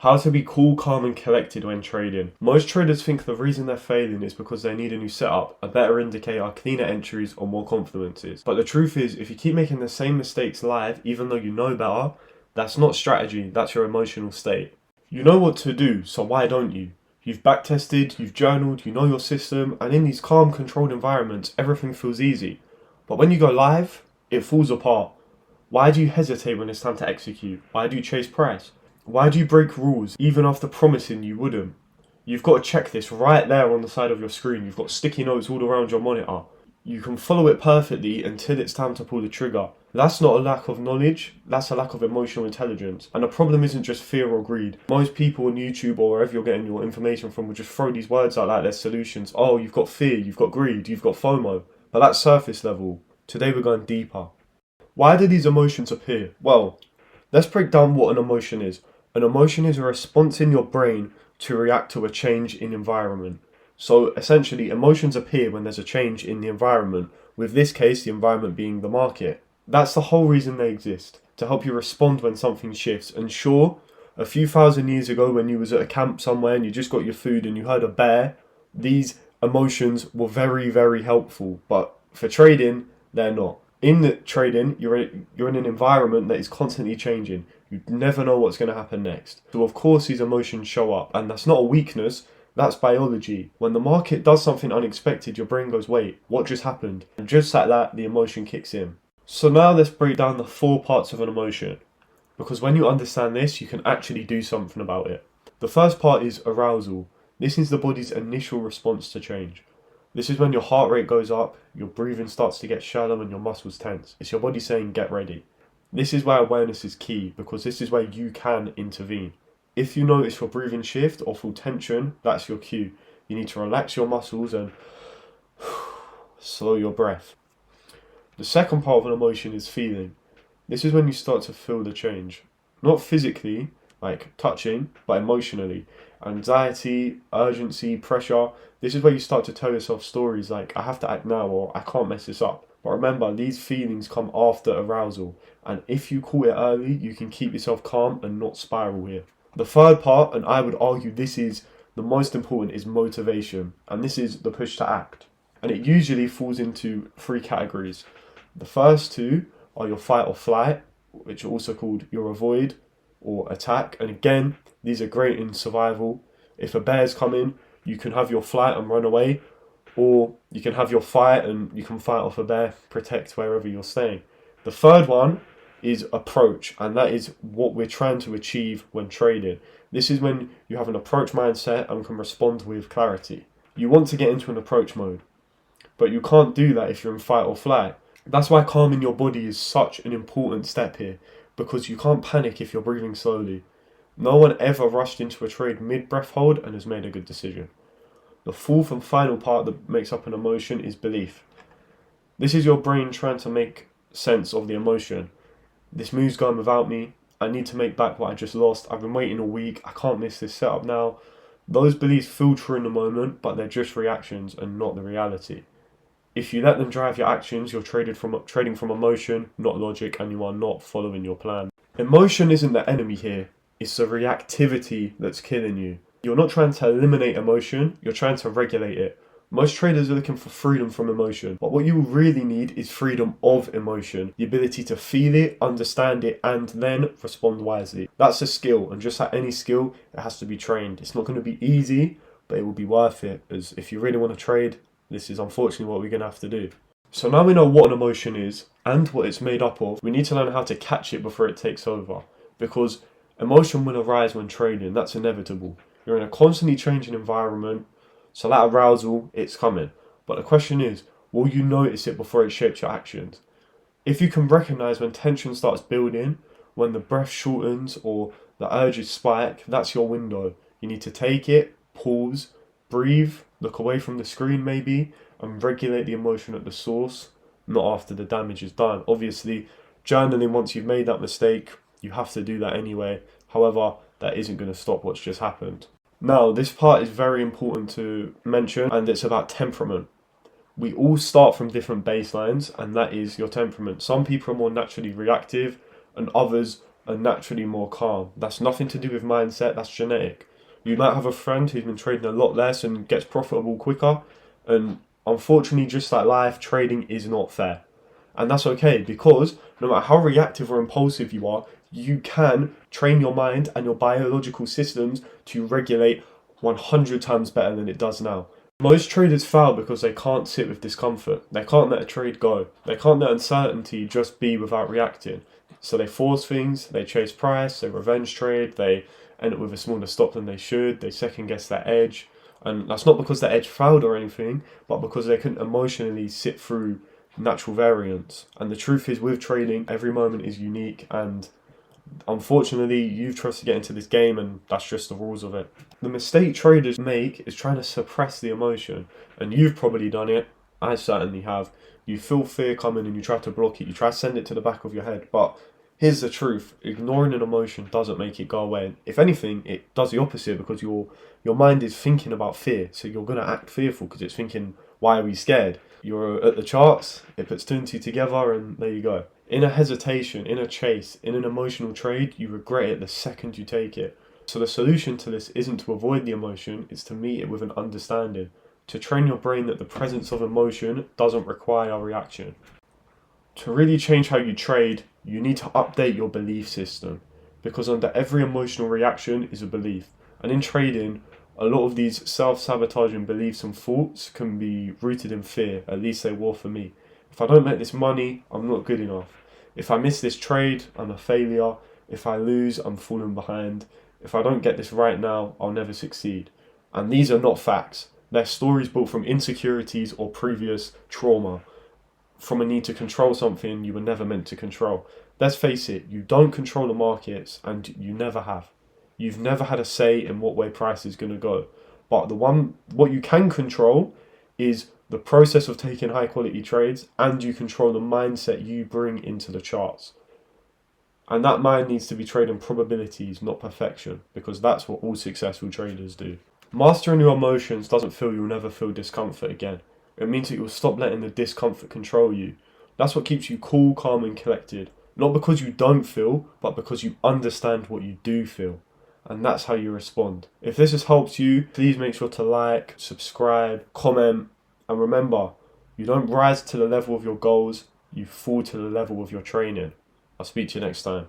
How to be cool, calm and collected when trading. Most traders think the reason they're failing is because they need a new setup, a better indicator, cleaner entries or more confidences. But the truth is, if you keep making the same mistakes live, even though you know better, that's not strategy, that's your emotional state. You know what to do, so why don't you? You've backtested, you've journaled, you know your system, and in these calm, controlled environments, everything feels easy. But when you go live, it falls apart. Why do you hesitate when it's time to execute? Why do you chase price? Why do you break rules even after promising you wouldn't? You've got to check this right there on the side of your screen. You've got sticky notes all around your monitor. You can follow it perfectly until it's time to pull the trigger. That's not a lack of knowledge, that's a lack of emotional intelligence. And the problem isn't just fear or greed. Most people on YouTube or wherever you're getting your information from will just throw these words out like they're solutions. Oh, you've got fear, you've got greed, you've got FOMO. But that's surface level. Today we're going deeper. Why do these emotions appear? Well, let's break down what an emotion is. An emotion is a response in your brain to react to a change in environment. So essentially, emotions appear when there's a change in the environment, with this case, the environment being the market. That's the whole reason they exist, to help you respond when something shifts. And sure, a few thousand years ago when you was at a camp somewhere and you just got your food and you heard a bear, these emotions were very, very helpful. But for trading, they're not. In the trading, you're in an environment that is constantly changing. You never know what's going to happen next. So of course these emotions show up, and that's not a weakness, that's biology. When the market does something unexpected, your brain goes, wait, what just happened? And just like that, the emotion kicks in. So now let's break down the 4 parts of an emotion, because when you understand this, you can actually do something about it. The first part is arousal. This is the body's initial response to change. This is when your heart rate goes up, your breathing starts to get shallow and your muscles tense. It's your body saying, get ready. This is where awareness is key, because this is where you can intervene. If you notice your breathing shift or feel tension, that's your cue. You need to relax your muscles and slow your breath. The second part of an emotion is feeling. This is when you start to feel the change. Not physically, like touching, but emotionally. Anxiety, urgency, pressure. This is where you start to tell yourself stories like, I have to act now, or I can't mess this up. But remember, these feelings come after arousal. And if you call it early, you can keep yourself calm and not spiral here. The third part, and I would argue this is the most important, is motivation. And this is the push to act. And it usually falls into 3 categories. The first 2 are your fight or flight, which are also called your avoid or attack. And again, these are great in survival. If a bear's coming, you can have your flight and run away, or you can have your fight and you can fight off a bear, protect wherever you're staying. The third one is approach, and that is what we're trying to achieve when trading. This is when you have an approach mindset and can respond with clarity. You want to get into an approach mode, but you can't do that if you're in fight or flight. That's why calming your body is such an important step here, because you can't panic if you're breathing slowly. No one ever rushed into a trade mid-breath hold and has made a good decision. The fourth and final part that makes up an emotion is belief. This is your brain trying to make sense of the emotion. This move's going without me. I need to make back what I just lost. I've been waiting a week. I can't miss this setup now. Those beliefs filter in the moment, but they're just reactions and not the reality. If you let them drive your actions, you're trading from emotion, not logic, and you are not following your plan. Emotion isn't the enemy here. It's the reactivity that's killing you. You're not trying to eliminate emotion, you're trying to regulate it. Most traders are looking for freedom from emotion, but what you really need is freedom of emotion. The ability to feel it, understand it, and then respond wisely. That's a skill, and just like any skill, it has to be trained. It's not going to be easy, but it will be worth it, as if you really want to trade, this is unfortunately what we're going to have to do. So now we know what an emotion is, and what it's made up of, we need to learn how to catch it before it takes over. Because emotion will arise when trading, that's inevitable. You're in a constantly changing environment, so that arousal, it's coming. But the question is, will you notice it before it shapes your actions? If you can recognize when tension starts building, when the breath shortens or the urges spike, that's your window. You need to take it, pause, breathe, look away from the screen maybe, and regulate the emotion at the source, not after the damage is done. Obviously, journaling once you've made that mistake, you have to do that anyway. However, that isn't going to stop what's just happened. Now, this part is very important to mention, and it's about temperament. We all start from different baselines, and that is your temperament. Some people are more naturally reactive, and others are naturally more calm. That's nothing to do with mindset, that's genetic. You might have a friend who's been trading a lot less and gets profitable quicker, and unfortunately, just like life, trading is not fair. And that's okay, because no matter how reactive or impulsive you are, you can train your mind and your biological systems to regulate 100 times better than it does now. Most traders fail because they can't sit with discomfort. They can't let a trade go. They can't let uncertainty just be without reacting. So they force things, they chase price, they revenge trade, they end up with a smaller stop than they should, they second guess their edge. And that's not because the edge failed or anything, but because they couldn't emotionally sit through natural variance. And the truth is, with trading, every moment is unique, and unfortunately, you've tried to get into this game, and that's just the rules of it. The mistake traders make is trying to suppress the emotion, and you've probably done it. I certainly have. You feel fear coming and you try to block it, you try to send it to the back of your head, but here's the truth: ignoring an emotion doesn't make it go away. If anything, it does the opposite, because your mind is thinking about fear, so you're going to act fearful because it's thinking, why are we scared? You're at the charts, it puts two and two together, and there you go. In a hesitation, in a chase, in an emotional trade, you regret it the second you take it. So the solution to this isn't to avoid the emotion, it's to meet it with an understanding. To train your brain that the presence of emotion doesn't require a reaction. To really change how you trade, you need to update your belief system, because under every emotional reaction is a belief. And in trading, a lot of these self-sabotaging beliefs and thoughts can be rooted in fear. At least they were for me. If I don't make this money, I'm not good enough. If I miss this trade, I'm a failure. If I lose, I'm falling behind. If I don't get this right now, I'll never succeed. And these are not facts. They're stories built from insecurities or previous trauma, from a need to control something you were never meant to control. Let's face it, you don't control the markets, and you never have. You've never had a say in what way price is going to go. But what you can control is the process of taking high quality trades, and you control the mindset you bring into the charts. And that mind needs to be trading probabilities, not perfection, because that's what all successful traders do. Mastering your emotions doesn't feel you'll never feel discomfort again. It means that you'll stop letting the discomfort control you. That's what keeps you cool, calm, and collected. Not because you don't feel, but because you understand what you do feel. And that's how you respond. If this has helped you, please make sure to like, subscribe, comment, and remember, you don't rise to the level of your goals, you fall to the level of your training. I'll speak to you next time.